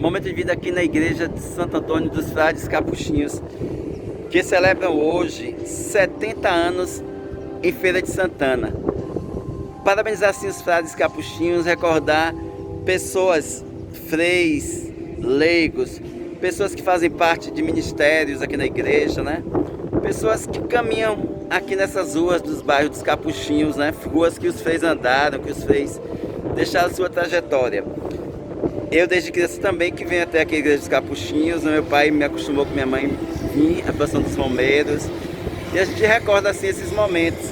Momento de vida aqui na igreja de Santo Antônio dos Frades Capuchinhos, que celebram hoje 70 anos em Feira de Santana. Parabenizar assim os frades capuchinhos, recordar pessoas, freis, leigos, pessoas que fazem parte de ministérios aqui na igreja, né? Pessoas que caminham aqui nessas ruas dos bairros dos Capuchinhos, né? Ruas que os freis andaram, que os freis deixaram sua trajetória. Eu desde criança também que venho até aqui a igreja dos Capuchinhos, meu pai me acostumou com minha mãe vir à procissão dos Romeiros, e a gente recorda assim esses momentos.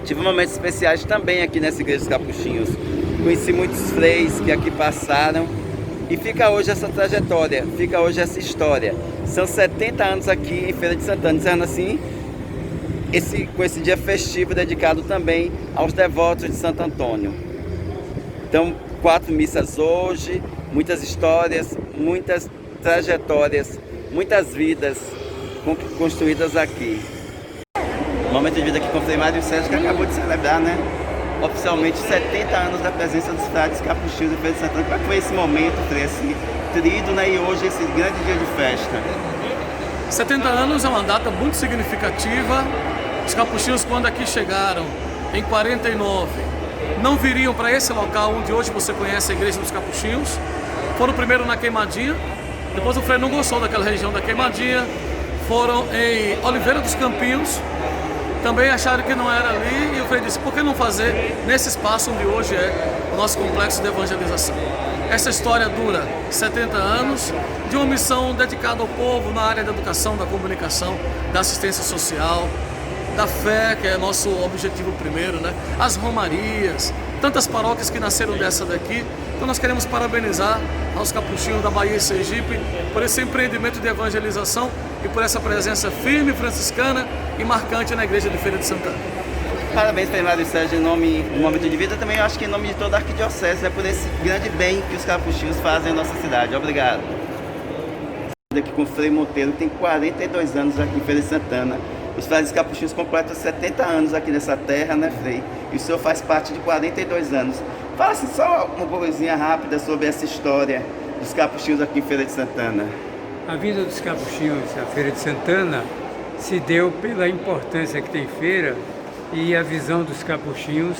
Tive momentos especiais também aqui nessa igreja dos Capuchinhos. Conheci muitos freis que aqui passaram e fica hoje essa trajetória, fica hoje essa história. São 70 anos aqui em Feira de Santana, encerrando assim com esse dia festivo dedicado também aos devotos de Santo Antônio. Então, 4 missas hoje, muitas histórias, muitas trajetórias, muitas vidas construídas aqui. Momento de vida aqui com o Frei Mário Sérgio, que acabou de celebrar, né, oficialmente 70 anos da presença dos frades capuchinhos de Feira de Santana. Como é que foi esse momento, Frei, esse trido, né, e hoje esse grande dia de festa? 70 anos é uma data muito significativa. Os capuchinhos, quando aqui chegaram em 49, não viriam para esse local onde hoje você conhece a Igreja dos Capuchinhos. Foram primeiro na Queimadinha, depois o Frei não gostou daquela região da Queimadinha, foram em Oliveira dos Campinhos, também acharam que não era ali, e o Frei disse, por que não fazer nesse espaço onde hoje é o nosso complexo de evangelização? Essa história dura 70 anos, de uma missão dedicada ao povo na área da educação, da comunicação, da assistência social, da fé, que é nosso objetivo primeiro, né? As romarias, tantas paróquias que nasceram dessa daqui. Então nós queremos parabenizar aos capuchinhos da Bahia e Sergipe por esse empreendimento de evangelização e por essa presença firme, franciscana e marcante na igreja de Feira de Santana. Parabéns, Frei Mário Sérgio, em nome do Momento de Vida, também eu acho que em nome de toda a arquidiocese, né, por esse grande bem que os capuchinhos fazem em nossa cidade. Obrigado. Aqui com o Frei Monteiro, que tem 42 anos aqui em Feira de Santana. Os frades capuchinhos completam 70 anos aqui nessa terra, né, Frei? E o senhor faz parte de 42 anos. Fala assim, só uma coisinha rápida sobre essa história dos capuchinhos aqui em Feira de Santana. A vinda dos capuchinhos à Feira de Santana se deu pela importância que tem feira e a visão dos capuchinhos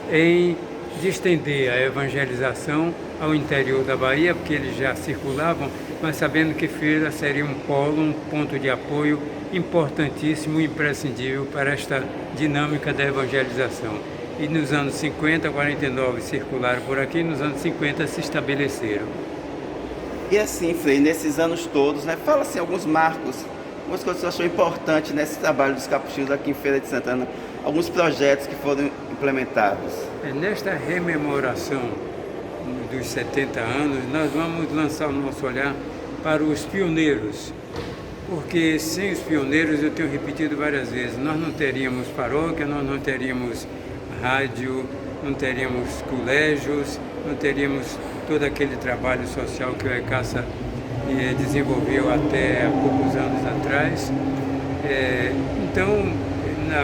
de estender a evangelização ao interior da Bahia, porque eles já circulavam, mas sabendo que feira seria um polo, um ponto de apoio importantíssimo e imprescindível para esta dinâmica da evangelização. E nos anos 50, 49 circularam por aqui, nos anos 50 se estabeleceram. E assim, Frei, nesses anos todos, né, fala assim alguns marcos, algumas coisas que você achou importantes nesse trabalho dos capuchinhos aqui em Feira de Santana, alguns projetos que foram implementados. Nesta rememoração dos 70 anos, nós vamos lançar o nosso olhar para os pioneiros, porque sem os pioneiros, eu tenho repetido várias vezes, nós não teríamos paróquia, nós não teríamos rádio, não teríamos colégios, não teríamos todo aquele trabalho social que o ECASA desenvolveu até há poucos anos atrás. Então,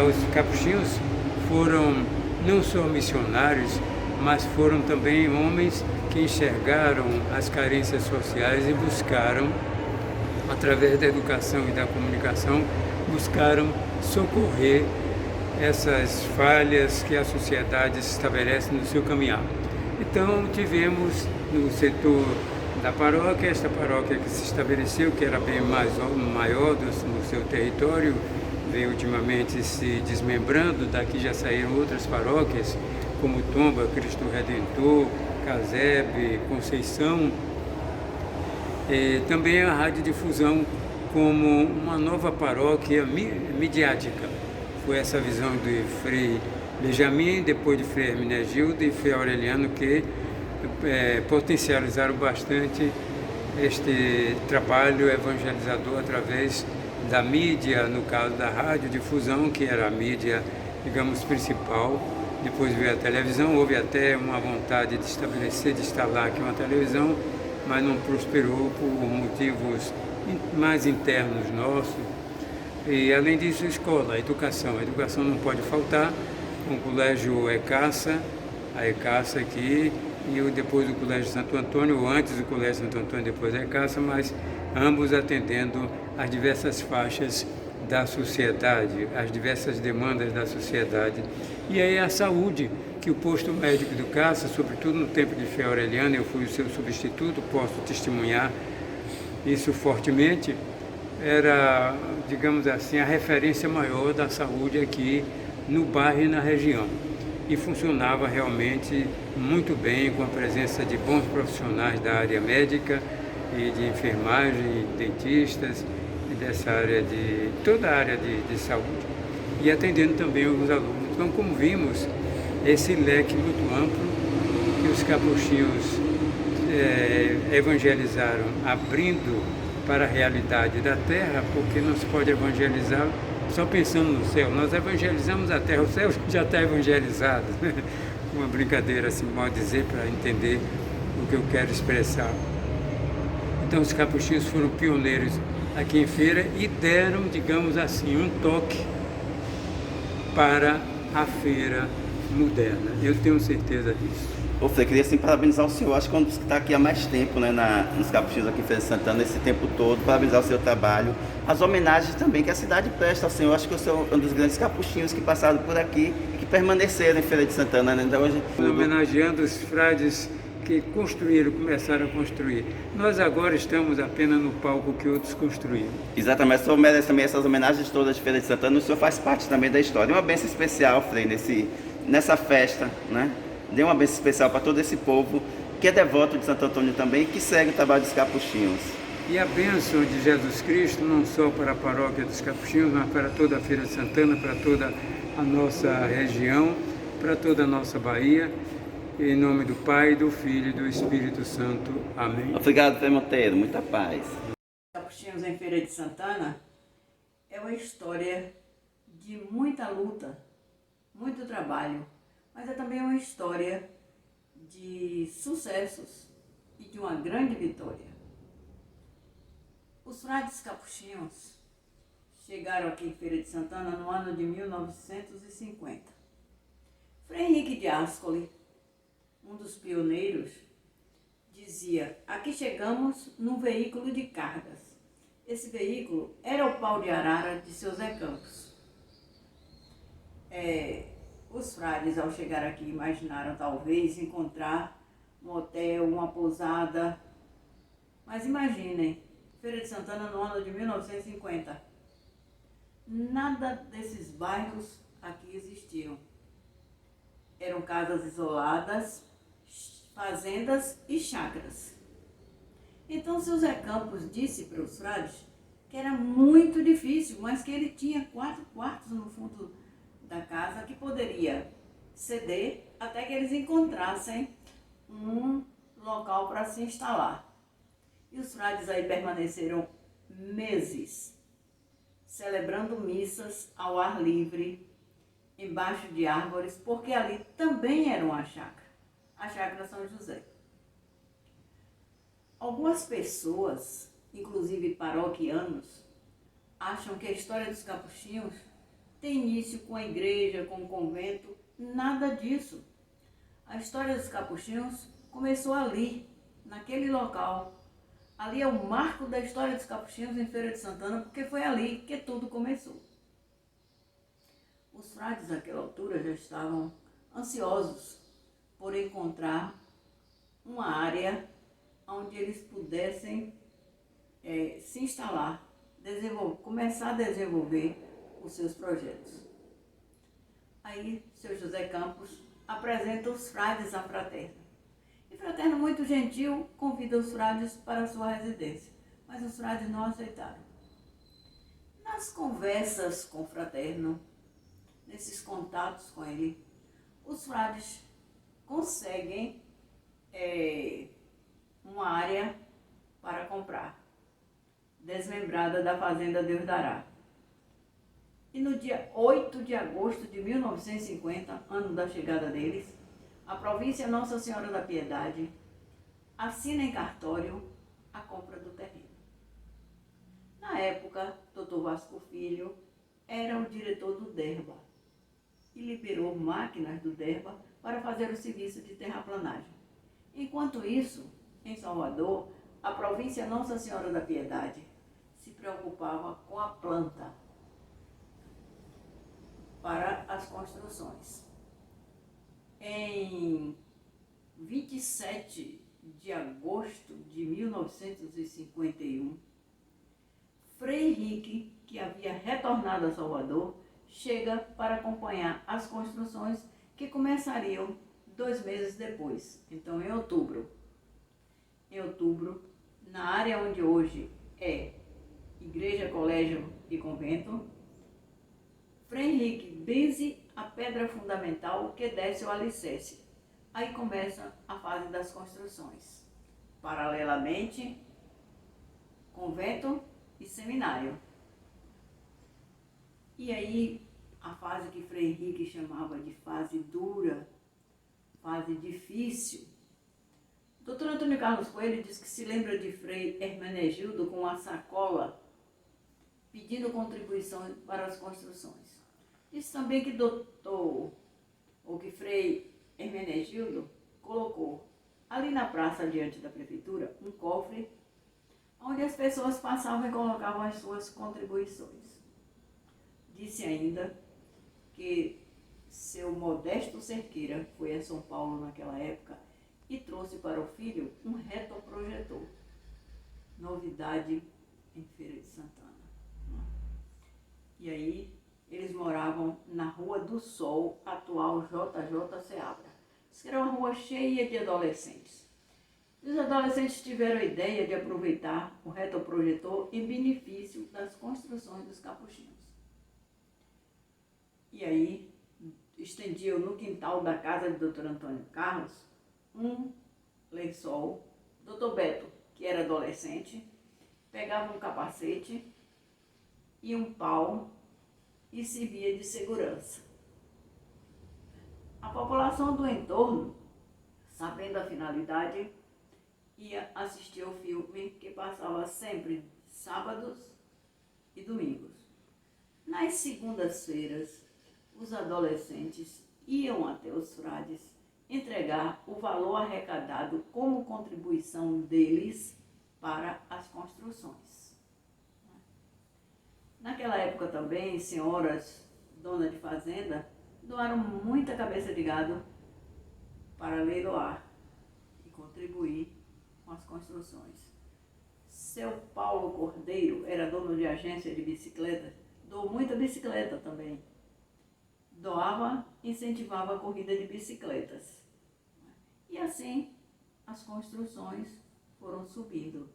os capuchinhos foram não só missionários, mas foram também homens que enxergaram as carências sociais e buscaram, através da educação e da comunicação, buscaram socorrer essas falhas que a sociedade estabelece no seu caminhar. Então tivemos no setor da paróquia, esta paróquia que se estabeleceu, que era bem maior no seu território, veio ultimamente se desmembrando, daqui já saíram outras paróquias, como Tomba, Cristo Redentor, Casebre, Conceição. Também a radiodifusão como uma nova paróquia midiática. Foi essa visão do Frei Benjamin, depois de Frei Hermenegildo e Frei Aureliano, que potencializaram bastante este trabalho evangelizador através da mídia, no caso da radiodifusão, que era a mídia, digamos, principal. Depois veio a televisão, houve até uma vontade de estabelecer, de instalar aqui uma televisão, mas não prosperou por motivos mais internos nossos. E além disso, escola, a educação não pode faltar. O colégio ECASA, a ECASA aqui, e depois do Colégio Santo Antônio, ou antes do Colégio Santo Antônio, depois da ECASA, mas ambos atendendo às diversas faixas da sociedade, às diversas demandas da sociedade. E aí a saúde, que o posto médico do CASA, sobretudo no tempo de Fé Aureliana, eu fui o seu substituto, posso testemunhar isso fortemente, era, digamos assim, a referência maior da saúde aqui no bairro e na região. E funcionava realmente muito bem, com a presença de bons profissionais da área médica e de enfermagem, dentistas, e dessa área de toda a área de saúde, e atendendo também os alunos. Então, como vimos, esse leque muito amplo que os capuchinhos evangelizaram, abrindo para a realidade da terra, porque não se pode evangelizar só pensando no céu. Nós evangelizamos a terra, o céu já está evangelizado. Uma brincadeira, assim, mal dizer, para entender o que eu quero expressar. Então, os capuchinhos foram pioneiros aqui em Feira e deram, digamos assim, um toque para a feira moderna. Eu tenho certeza disso. Ô, Frei, queria assim, parabenizar o senhor, acho que é um dos que está aqui há mais tempo, né, nos Capuchinhos aqui em Feira de Santana, esse tempo todo, parabenizar o seu trabalho, as homenagens também que a cidade presta ao senhor, acho que o senhor é um dos grandes capuchinhos que passaram por aqui e que permaneceram em Feira de Santana, né, ainda hoje. Homenageando os frades que construíram, começaram a construir. Nós agora estamos apenas no palco que outros construíram. Exatamente, o senhor merece também essas homenagens todas de Feira de Santana, o senhor faz parte também da história. Uma bênção especial, Frei, nessa festa, né? Dê uma bênção especial para todo esse povo que é devoto de Santo Antônio também e que segue o trabalho dos capuchinhos. E a bênção de Jesus Cristo, não só para a paróquia dos Capuchinhos, mas para toda a Feira de Santana, para toda a nossa região, para toda a nossa Bahia. Em nome do Pai, do Filho e do Espírito Santo. Amém. Obrigado, Frei Monteiro. Muita paz. Capuchinhos em Feira de Santana é uma história de muita luta, muito trabalho, mas é também uma história de sucessos e de uma grande vitória. Os frades capuchinhos chegaram aqui em Feira de Santana no ano de 1950. Frei Henrique de Ascoli, um dos pioneiros, dizia: aqui chegamos num veículo de cargas. Esse veículo era o pau de arara de seu Zé Campos. Os frades, ao chegar aqui, imaginaram talvez encontrar um hotel, uma pousada. Mas imaginem, Feira de Santana no ano de 1950. Nada desses bairros aqui existiam. Eram casas isoladas, fazendas e chácaras. Então, seu Zé Campos disse para os frades que era muito difícil, mas que ele tinha 4 quartos no fundo da casa que poderia ceder até que eles encontrassem um local para se instalar. E os frades aí permaneceram meses, celebrando missas ao ar livre, embaixo de árvores, porque ali também era uma chácara, a chácara São José. Algumas pessoas, inclusive paroquianos, acham que a história dos capuchinhos tem início com a igreja, com o convento. Nada disso. A história dos capuchinhos começou ali, naquele local. Ali é o marco da história dos capuchinhos em Feira de Santana, porque foi ali que tudo começou. Os frades naquela altura já estavam ansiosos por encontrar uma área onde eles pudessem se instalar, começar a desenvolver os seus projetos. Aí, seu José Campos apresenta os frades à Fraterna. E Fraterna, muito gentil, convida os frades para a sua residência, mas os frades não aceitaram. Nas conversas com o Fraterno, nesses contatos com ele, os frades conseguem uma área para comprar, desmembrada da fazenda Deus Dará. E no dia 8 de agosto de 1950, ano da chegada deles, a província Nossa Senhora da Piedade assina em cartório a compra do terreno. Na época, Dr. Vasco Filho era o diretor do DERBA e liberou máquinas do DERBA para fazer o serviço de terraplanagem. Enquanto isso, em Salvador, a província Nossa Senhora da Piedade se preocupava com a planta para as construções. Em 27 de agosto de 1951, Frei Henrique, que havia retornado a Salvador, chega para acompanhar as construções que começariam 2 meses depois, então em outubro. Em outubro, na área onde hoje é Igreja, Colégio e Convento, Frei Henrique benze a pedra fundamental que desce o alicerce. Aí começa a fase das construções. Paralelamente, convento e seminário. E aí, a fase que Frei Henrique chamava de fase dura, fase difícil. Dr. Antônio Carlos Coelho diz que se lembra de Frei Hermenegildo com uma sacola pedindo contribuição para as construções. Diz também que que Frei Hermenegildo colocou ali na praça diante da prefeitura um cofre onde as pessoas passavam e colocavam as suas contribuições. Disse ainda que seu Modesto Cerqueira foi a São Paulo naquela época e trouxe para o filho um retroprojetor. Novidade em Feira de Santana. E aí eles moravam na Rua do Sol, atual JJ Seabra. Isso era uma rua cheia de adolescentes. Os adolescentes tiveram a ideia de aproveitar o retroprojetor em benefício das construções dos capuchinhos. E aí estendiam no quintal da casa de Dr. Antônio Carlos um lençol. Dr. Beto, que era adolescente, pegava um capacete e um pau e servia de segurança. A população do entorno, sabendo a finalidade, ia assistir ao filme que passava sempre sábados e domingos. Nas segundas-feiras, os adolescentes iam até os frades entregar o valor arrecadado como contribuição deles para as construções. Naquela época também, senhoras donas de fazenda doaram muita cabeça de gado para leiloar e contribuir com as construções. Seu Paulo Cordeiro era dono de agência de bicicletas, doou muita bicicleta também. Doava e incentivava a corrida de bicicletas. E assim as construções foram subindo.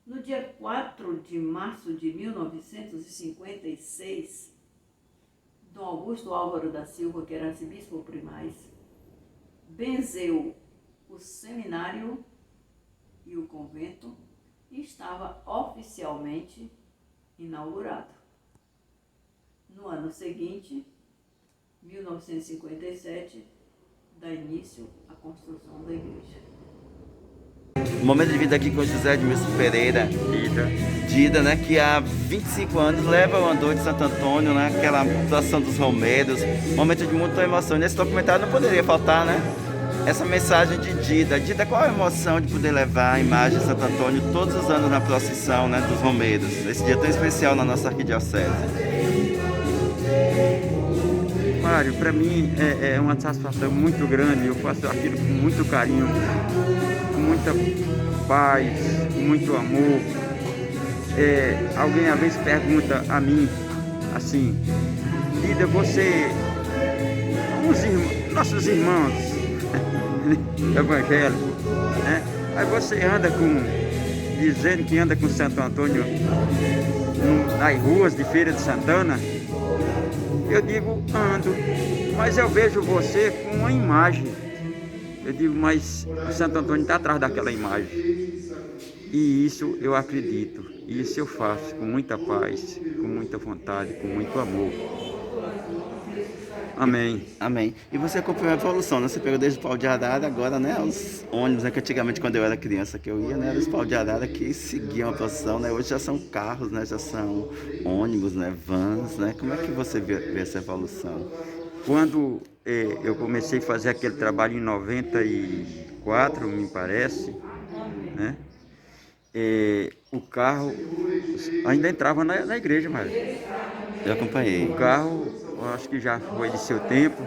No dia 4 de março de 1956, Dom Augusto Álvaro da Silva, que era arcebispo primaz, benzeu o seminário e o convento e estava oficialmente inaugurado. No ano seguinte, 1957, dá início à construção da igreja. Momento de vida aqui com José Edmilson Pereira Dida, né, que há 25 anos leva o andor de Santo Antônio, né, aquela situação dos romeiros, momento de muita emoção. Nesse documentário não poderia faltar, né, essa mensagem de Dida. Dida, qual a emoção de poder levar a imagem de Santo Antônio todos os anos na procissão, né, dos romeiros, esse dia tão especial na nossa arquidiocese? Mário, para mim é uma satisfação muito grande. Eu faço aquilo com muito carinho, com muita paz, com muito amor. Alguém às vezes pergunta a mim assim: Dida, você, nossos irmãos evangélicos, né? Aí você anda dizendo que anda com Santo Antônio nas ruas de Feira de Santana. Eu digo, ando, mas eu vejo você com uma imagem. Eu digo, mas o Santo Antônio está atrás daquela imagem. E isso eu acredito, isso eu faço com muita paz, com muita vontade, com muito amor. Amém. Amém. E você acompanhou a evolução, né? Você pegou desde o pau de arara, agora, né, os ônibus, né, que antigamente quando eu era criança que eu ia, né, era os pau de arara que seguiam a procissão, né? Hoje já são carros, né, já são ônibus, né, vans, né? Como é que você vê essa evolução? Quando eu comecei a fazer aquele trabalho em 94, me parece, né? O carro ainda entrava na igreja, mas Eu acompanhei. o carro, eu acho que já foi de seu tempo,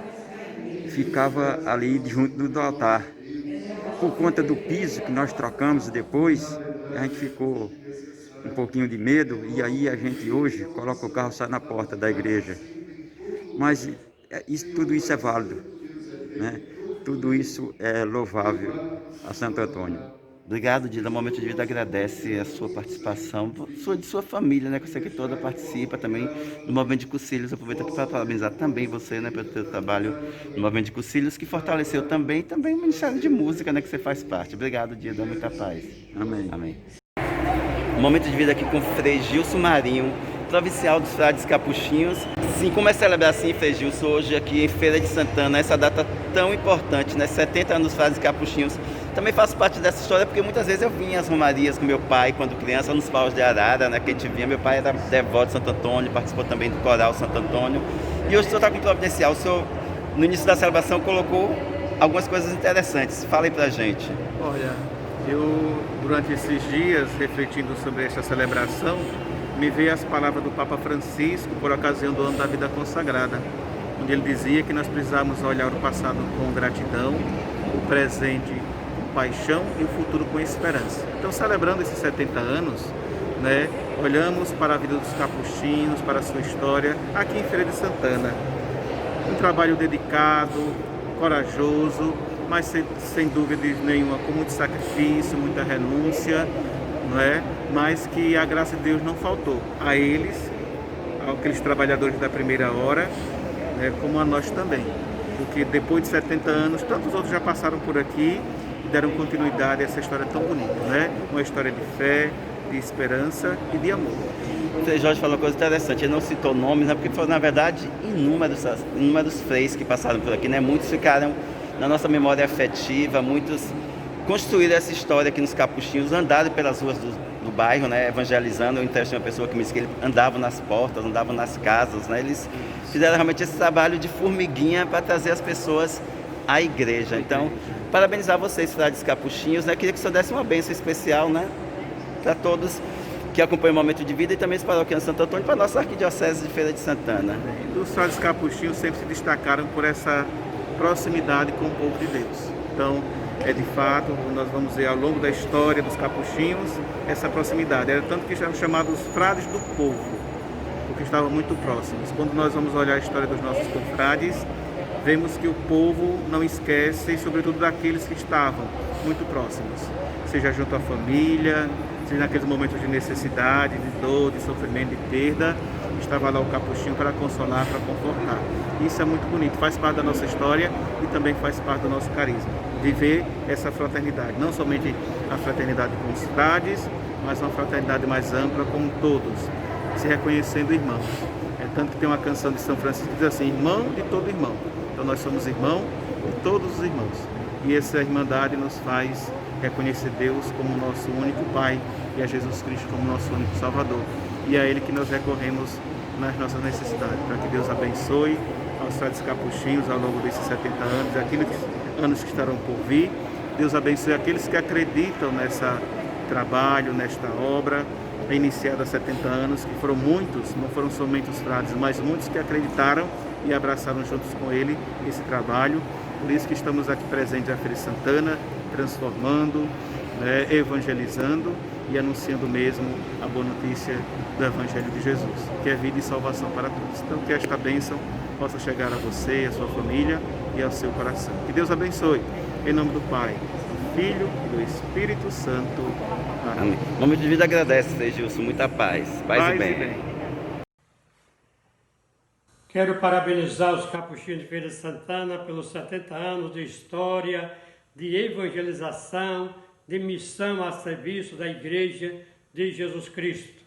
ficava ali junto do altar. Por conta do piso que nós trocamos depois, a gente ficou um pouquinho de medo, e aí a gente hoje coloca o carro só na porta da igreja. Mas tudo isso é válido, né? Tudo isso é louvável a Santo Antônio. Obrigado, Dida. Momento de Vida agradece a sua participação, de sua família, né? Que eu sei que toda participa também do Movimento de Cucílios. Eu aproveito aqui para parabenizar também você, né? Pelo seu trabalho no Movimento de Cucílios, que fortaleceu também o Ministério de Música, né? Que você faz parte. Obrigado, Dida. Muita paz. Amém. Amém. Momento de Vida aqui com Frei Gilson Marinho, provincial dos Frades Capuchinhos. Sim, como é celebrar assim, Frei Gilson, hoje aqui em Feira de Santana, essa data tão importante, né? 70 anos dos Frades Capuchinhos. Também faço parte dessa história porque muitas vezes eu vinha às romarias com meu pai, quando criança, nos paus de Arara, né? Que a gente vinha. Meu pai era devoto de Santo Antônio, participou também do coral Santo Antônio. E hoje o senhor está com o providencial. O senhor, no início da celebração, colocou algumas coisas interessantes. Fala aí pra gente. Olha, eu, durante esses dias, refletindo sobre esta celebração, me veio as palavras do Papa Francisco por ocasião do Ano da Vida Consagrada, onde ele dizia que nós precisamos olhar o passado com gratidão, o presente com paixão e o futuro com esperança. Então, celebrando esses 70 anos, né, olhamos para a vida dos capuchinhos, para a sua história, aqui em Feira de Santana. Um trabalho dedicado, corajoso, mas sem dúvida nenhuma, com muito sacrifício, muita renúncia, não é? Mas que a graça de Deus não faltou a eles, aqueles trabalhadores da primeira hora, né, como a nós também. Porque depois de 70 anos, tantos outros já passaram por aqui e deram continuidade a essa história tão bonita, né? Uma história de fé, de esperança e de amor. O Frei Jorge falou uma coisa interessante, ele não citou nomes, né, porque foram, na verdade, inúmeros freis que passaram por aqui, né? Muitos ficaram na nossa memória afetiva, muitos construíram essa história aqui nos Capuchinhos, andaram pelas ruas do bairro, né, evangelizando. Eu entrevistei uma pessoa que me disse que eles andavam nas portas, andavam nas casas, né? Eles fizeram realmente esse trabalho de formiguinha para trazer as pessoas à igreja. Então, parabenizar vocês, Frades Capuchinhos, né? Queria que o senhor desse uma bênção especial, né, para todos que acompanham o Momento de Vida e também os paroquianos de Santo Antônio, para a nossa arquidiocese de Feira de Santana. Os Frades Capuchinhos sempre se destacaram por essa proximidade com o povo de Deus. Então, de fato, nós vamos ver ao longo da história dos capuchinhos essa proximidade. Era tanto que eram chamados frades do povo, porque estavam muito próximos. Quando nós vamos olhar a história dos nossos confrades, vemos que o povo não esquece, sobretudo daqueles que estavam muito próximos, seja junto à família, seja naqueles momentos de necessidade, de dor, de sofrimento, de perda, estava lá o capuchinho para consolar, para confortar. Isso é muito bonito, faz parte da nossa história e também faz parte do nosso carisma. Viver essa fraternidade, não somente a fraternidade com os frades, mas uma fraternidade mais ampla com todos, se reconhecendo irmãos. É tanto que tem uma canção de São Francisco que diz assim: irmão de todo irmão. Então nós somos irmão de todos os irmãos. E essa irmandade nos faz reconhecer Deus como nosso único Pai e a Jesus Cristo como nosso único Salvador. E é a Ele que nós recorremos nas nossas necessidades, para que Deus abençoe aos frades capuchinhos ao longo desses 70 anos, aqueles anos que estarão por vir. Deus abençoe aqueles que acreditam nessa trabalho, nesta obra, iniciada há 70 anos, que foram muitos, não foram somente os frades, mas muitos que acreditaram e abraçaram juntos com ele esse trabalho. Por isso que estamos aqui presentes à Feira de Santana, transformando, né, evangelizando e anunciando mesmo a boa notícia do Evangelho de Jesus, que é vida e salvação para todos. Então, que esta bênção possa chegar a você, a sua família e ao seu coração. Que Deus abençoe. Em nome do Pai, do Filho e do Espírito Santo. Amém. O Momento de Vida agradece, Frei Gilson. Muita paz. Paz e bem. Quero parabenizar os capuchinhos de Feira de Santana pelos 70 anos de história, de evangelização, de missão a serviço da Igreja de Jesus Cristo.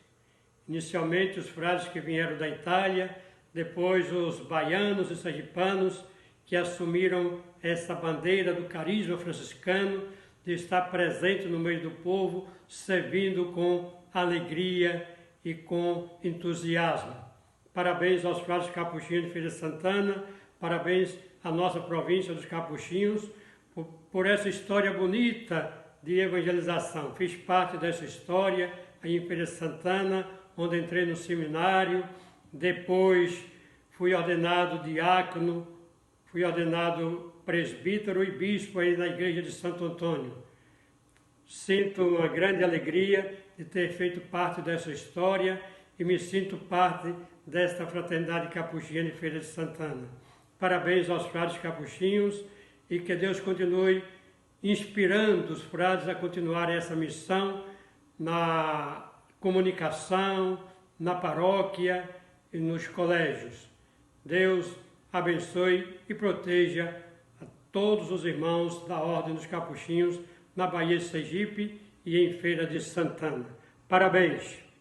Inicialmente os frades que vieram da Itália, depois os baianos e sergipanos que assumiram essa bandeira do carisma franciscano, de estar presente no meio do povo, servindo com alegria e com entusiasmo. Parabéns aos frades capuchinhos de Feira de Santana Parabéns à nossa província dos Capuchinhos por essa história bonita de evangelização. Fiz parte dessa história aí em Feira de Santana, onde entrei no seminário, depois fui ordenado diácono, fui ordenado presbítero e bispo aí na igreja de Santo Antônio. Sinto uma grande alegria de ter feito parte dessa história e me sinto parte desta fraternidade capuchinha de Feira de Santana. Parabéns aos frades capuchinhos e que Deus continue inspirando os frades a continuar essa missão na comunicação, na paróquia e nos colégios. Deus abençoe e proteja a todos os irmãos da Ordem dos Capuchinhos na Baía de Sergipe e em Feira de Santana. Parabéns!